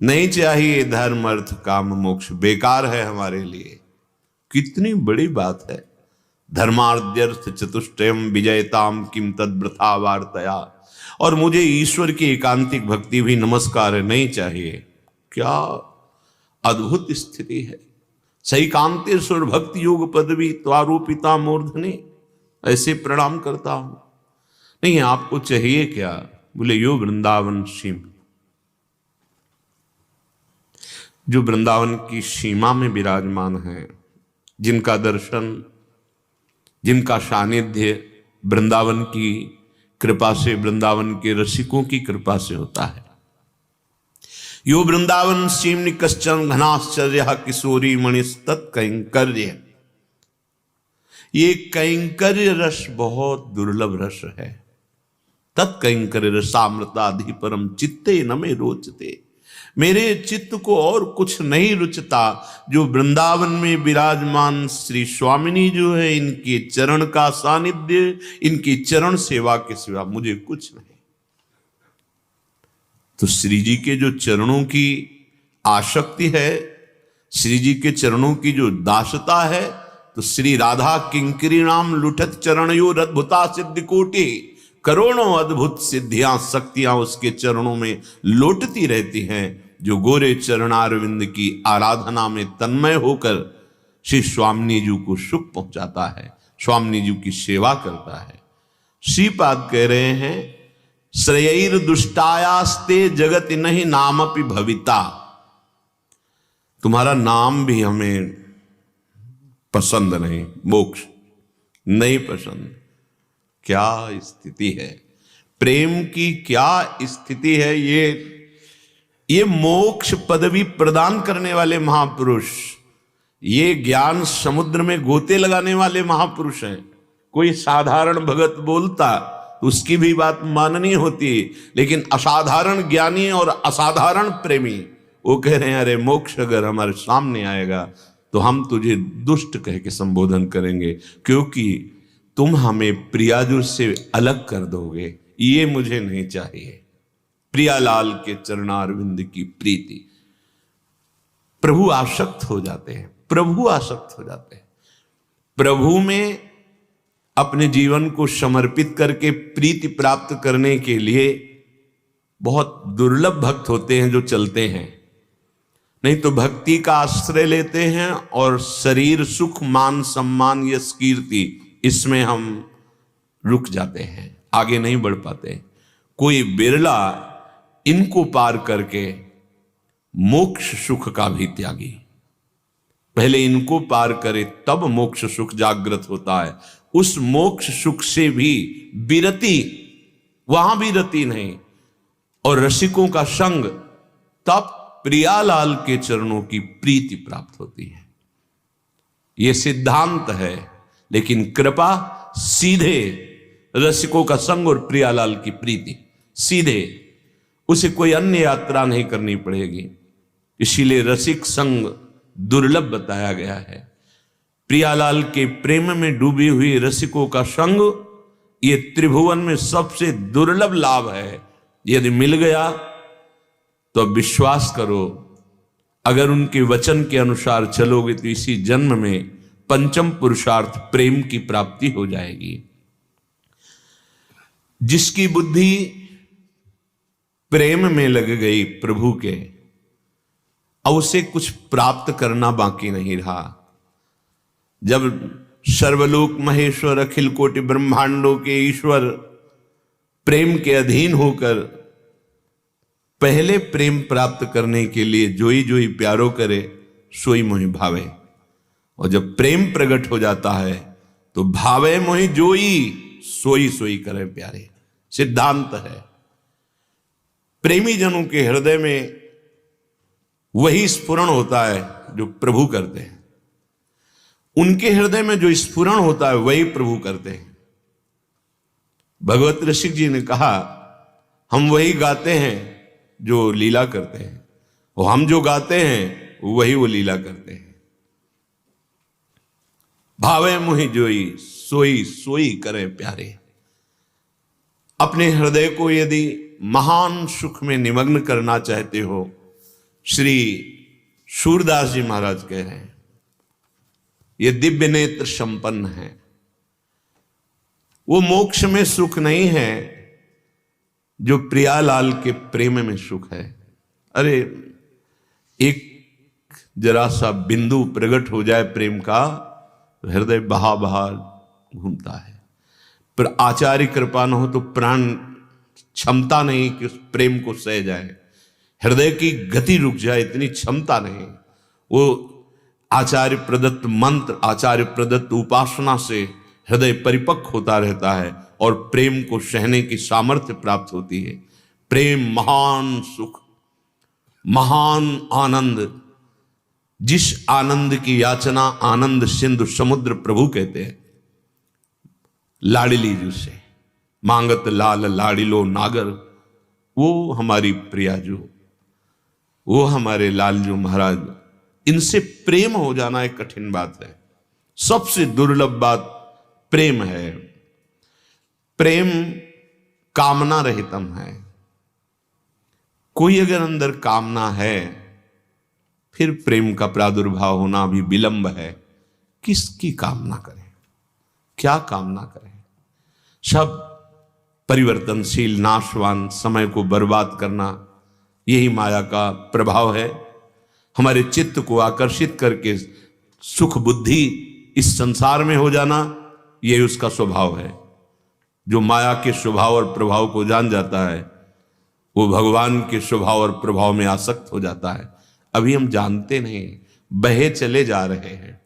नहीं चाहिए धर्म अर्थ काम मोक्ष, बेकार है हमारे लिए। कितनी बड़ी बात है। धर्माद्यर्थ चतुष्टयम विजयताम किम तद वृथा वार्तया। और मुझे ईश्वर की एकांतिक भक्ति भी नमस्कार है, नहीं चाहिए। क्या अद्भुत स्थिति है। सही कांतेश्वर भक्ति योग पदवी त्वारूपिता मूर्धनि, ऐसे प्रणाम करता हूं। नहीं, आपको चाहिए क्या? बोले यो वृंदावन सीम, जो वृंदावन की सीमा में विराजमान है, जिनका दर्शन, जिनका सानिध्य वृंदावन की कृपा से, वृंदावन के रसिकों की कृपा से होता है। यो वृंदावन सीमनि कश्चन घनाश्चर्य किशोरी मणिस्तत् कैंकर्य। ये कैंकर्य रस बहुत दुर्लभ रस है। तत्कैंकर्य रसामृताधि परम चित्ते न में रोचते। मेरे चित्त को और कुछ नहीं रुचता जो वृंदावन में विराजमान श्री स्वामिनी जो है, इनके चरण का सानिध्य, इनकी चरण सेवा के सिवा मुझे कुछ नहीं। तो श्री जी के जो चरणों की आसक्ति है, श्री जी के चरणों की जो दासता है, तो श्री राधा किंकरी नाम लुठत चरणयो अद्भुता सिद्धि कोटि। करोड़ों अद्भुत सिद्धियां शक्तियां उसके चरणों में लौटती रहती हैं। जो गोरे चरणारविंद की आराधना में तन्मय होकर श्री स्वामिनी जी को सुख पहुंचाता है, स्वामिनी जी की सेवा करता है। श्रीपाद कह रहे हैं, श्रेयर दुष्टायास्ते जगत नहीं नामपि भविता। तुम्हारा नाम भी हमें पसंद नहीं, मोक्ष नहीं पसंद। क्या स्थिति है, प्रेम की क्या स्थिति है। ये मोक्ष पदवी प्रदान करने वाले महापुरुष, ये ज्ञान समुद्र में गोते लगाने वाले महापुरुष हैं। कोई साधारण भगत बोलता तो उसकी भी बात माननी होती, लेकिन असाधारण ज्ञानी और असाधारण प्रेमी वो कह रहे हैं, अरे मोक्ष अगर हमारे सामने आएगा तो हम तुझे दुष्ट कह के संबोधन करेंगे, क्योंकि तुम हमें प्रियाजू से अलग कर दोगे। ये मुझे नहीं चाहिए। प्रियालाल के चरणारविंद की प्रीति। प्रभु आसक्त हो जाते हैं, प्रभु आसक्त हो जाते हैं। प्रभु में अपने जीवन को समर्पित करके प्रीति प्राप्त करने के लिए बहुत दुर्लभ भक्त होते हैं जो चलते हैं। नहीं तो भक्ति का आश्रय लेते हैं और शरीर सुख, मान सम्मान, यश कीर्ति, इसमें हम रुक जाते हैं, आगे नहीं बढ़ पाते। कोई बिरला इनको पार करके मोक्ष सुख का भी त्यागी। पहले इनको पार करे तब मोक्ष सुख जागृत होता है। उस मोक्ष सुख से भी विरति, वहां भी रति नहीं, और रसिकों का संग, तब प्रियालाल के चरणों की प्रीति प्राप्त होती है। यह सिद्धांत है। लेकिन कृपा सीधे रसिकों का संग और प्रियालाल की प्रीति, सीधे, उसे कोई अन्य यात्रा नहीं करनी पड़ेगी। इसीलिए रसिक संग दुर्लभ बताया गया है। प्रियालाल के प्रेम में डूबी हुई रसिकों का संग ये त्रिभुवन में सबसे दुर्लभ लाभ है। यदि मिल गया तो विश्वास करो, अगर उनके वचन के अनुसार चलोगे तो इसी जन्म में पंचम पुरुषार्थ प्रेम की प्राप्ति हो जाएगी। जिसकी बुद्धि प्रेम में लग गई प्रभु के, अब उसे कुछ प्राप्त करना बाकी नहीं रहा। जब सर्वलोक महेश्वर अखिल कोटि ब्रह्मांडों के ईश्वर प्रेम के अधीन होकर पहले प्रेम प्राप्त करने के लिए जोई जोई प्यारो करे सोई मोहि भावे, और जब प्रेम प्रकट हो जाता है तो भावे मोहि जोई सोई सोई करे प्यारे। सिद्धांत है। प्रेमी जनों के हृदय में वही स्फुरण होता है जो प्रभु करते हैं। उनके हृदय में जो स्फुरण होता है वही प्रभु करते हैं। भगवत ऋषि जी ने कहा, हम वही गाते हैं जो लीला करते हैं, और हम जो गाते हैं वही वो लीला करते हैं। भावे मोहि जोई सोई सोई करे प्यारे। अपने हृदय को यदि महान सुख में निमग्न करना चाहते हो श्री सूरदास जी महाराज कह रहे हैं, ये दिव्य नेत्र संपन्न है। वो मोक्ष में सुख नहीं है जो प्रियालाल के प्रेम में सुख है। अरे एक जरा सा बिंदु प्रकट हो जाए प्रेम का, हृदय बहा बहा घूमता है। पर आचार्य कृपा न हो तो प्राण क्षमता नहीं कि उस प्रेम को सह जाए, हृदय की गति रुक जाए, इतनी क्षमता नहीं। वो आचार्य प्रदत्त मंत्र, आचार्य प्रदत्त उपासना से हृदय परिपक्व होता रहता है और प्रेम को सहने की सामर्थ्य प्राप्त होती है। प्रेम महान सुख, महान आनंद, जिस आनंद की याचना आनंद सिंधु समुद्र प्रभु कहते हैं। लाडली जिसे मांगत लाल लाडिलो नागर, वो हमारी प्रिया जो, वो हमारे लाल जो महाराज, इनसे प्रेम हो जाना एक कठिन बात है। सबसे दुर्लभ बात प्रेम है। प्रेम कामना रहितम है। कोई अगर अंदर कामना है फिर प्रेम का प्रादुर्भाव होना भी विलंब है। किसकी कामना करें, क्या कामना करें? सब परिवर्तनशील, नाशवान, समय को बर्बाद करना, यही माया का प्रभाव है। हमारे चित्त को आकर्षित करके सुख बुद्धि इस संसार में हो जाना, यही उसका स्वभाव है। जो माया के स्वभाव और प्रभाव को जान जाता है वो भगवान के स्वभाव और प्रभाव में आसक्त हो जाता है। अभी हम जानते नहीं, बहे चले जा रहे हैं।